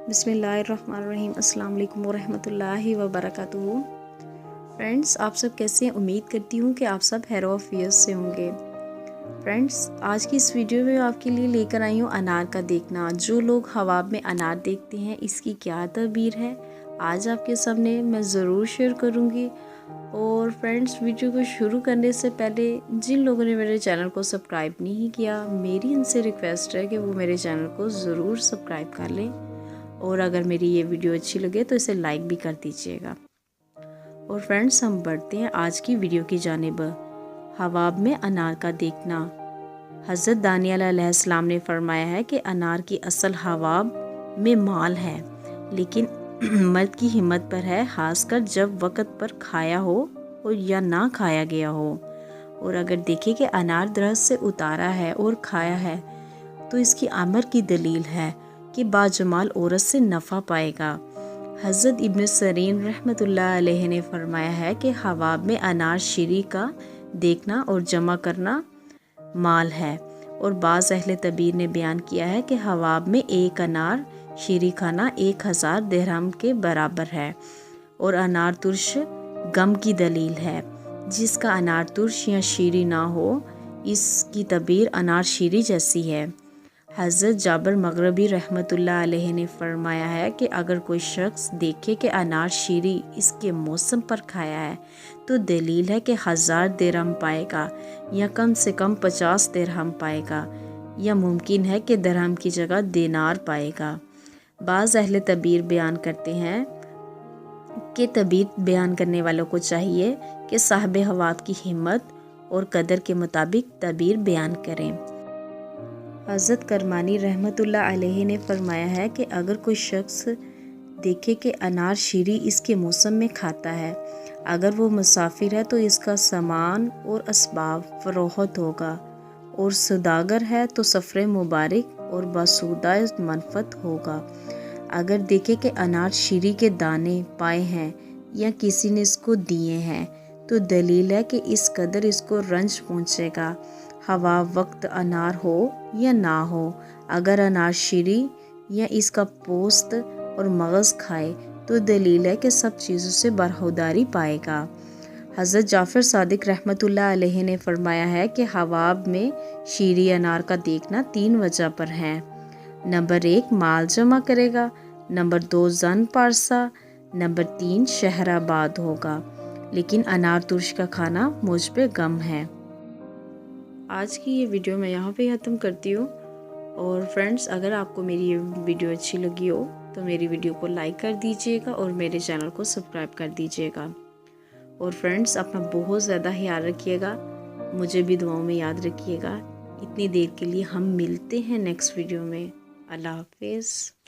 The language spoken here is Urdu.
بسم اللہ الرحمن الرحیم۔ السلام علیکم ورحمۃ اللہ وبرکاتہ۔ فرینڈس، آپ سب کیسے ہیں؟ امید کرتی ہوں کہ آپ سب خیر و عافیت سے ہوں گے۔ فرینڈس، آج کی اس ویڈیو میں آپ کے لیے لے کر آئی ہوں انار کا دیکھنا۔ جو لوگ خواب میں انار دیکھتے ہیں، اس کی کیا تعبیر ہے، آج آپ کے سامنے میں ضرور شیئر کروں گی۔ اور فرینڈس، ویڈیو کو شروع کرنے سے پہلے جن لوگوں نے میرے چینل کو سبسکرائب نہیں کیا، میری ان سے ریکویسٹ ہے کہ وہ میرے چینل کو ضرور سبسکرائب کر لیں، اور اگر میری یہ ویڈیو اچھی لگے تو اسے لائک بھی کر دیجیے گا۔ اور فرینڈس، ہم بڑھتے ہیں آج کی ویڈیو کی جانب۔ خواب میں انار کا دیکھنا۔ حضرت دانیال علیہ السلام نے فرمایا ہے کہ انار کی اصل خواب میں مال ہے، لیکن مرد کی ہمت پر ہے، خاص کر جب وقت پر کھایا ہو اور یا نہ کھایا گیا ہو۔ اور اگر دیکھیں کہ انار درخت سے اتارا ہے اور کھایا ہے تو اس کی عمر کی دلیل ہے کہ باجمال عورت سے نفع پائے گا۔ حضرت ابن سیرین رحمۃ اللہ علیہ نے فرمایا ہے کہ خواب میں انار شیری کا دیکھنا اور جمع کرنا مال ہے، اور بعض اہل تعبیر نے بیان کیا ہے کہ خواب میں ایک انار شیری کھانا 1000 درہم کے برابر ہے، اور انار ترش غم کی دلیل ہے۔ جس کا انار ترش یا شیری نہ ہو، اس کی تعبیر انار شیری جیسی ہے۔ حضرت جابر مغربی رحمۃ اللہ علیہ نے فرمایا ہے کہ اگر کوئی شخص دیکھے کہ انار شیری اس کے موسم پر کھایا ہے تو دلیل ہے کہ 1000 درہم پائے گا، یا کم سے کم 50 درہم پائے گا، یا ممکن ہے کہ درہم کی جگہ دینار پائے گا۔ بعض اہل تعبیر بیان کرتے ہیں کہ تعبیر بیان کرنے والوں کو چاہیے کہ صاحب خواب کی ہمت اور قدر کے مطابق تعبیر بیان کریں۔ حضرت کرمانی رحمۃ اللہ علیہ نے فرمایا ہے کہ اگر کوئی شخص دیکھے کہ انار شیری اس کے موسم میں کھاتا ہے، اگر وہ مسافر ہے تو اس کا سامان اور اسباب فروخت ہوگا، اور سوداگر ہے تو سفر مبارک اور باسودہ منفعت ہوگا۔ اگر دیکھے کہ انار شیری کے دانے پائے ہیں یا کسی نے اس کو دیے ہیں تو دلیل ہے کہ اس قدر اس کو رنج پہنچے گا، خواہ وقت انار ہو یا نہ ہو۔ اگر انار شیری یا اس کا پوست اور مغز کھائے تو دلیل ہے کہ سب چیزوں سے برخورداری پائے گا۔ حضرت جعفر صادق رحمۃ اللہ علیہ نے فرمایا ہے کہ خواب میں شیری انار کا دیکھنا 3 وجہ پر ہے۔ نمبر 1 مال جمع کرے گا، نمبر 2 زن پارسا، نمبر 3 شہر آباد ہوگا، لیکن انار ترش کا کھانا مجھ پہ غم ہے۔ آج کی یہ ویڈیو میں یہاں پہ ختم کرتی ہوں، اور فرینڈس، اگر آپ کو میری یہ ویڈیو اچھی لگی ہو تو میری ویڈیو کو لائک کر دیجیے گا اور میرے چینل کو سبسکرائب کر دیجیے گا۔ اور فرینڈس، اپنا بہت زیادہ خیال رکھیے گا، مجھے بھی دعاؤں میں یاد رکھیے گا۔ اتنی دیر کے لیے ہم ملتے ہیں نیکسٹ ویڈیو میں۔ اللہ حافظ۔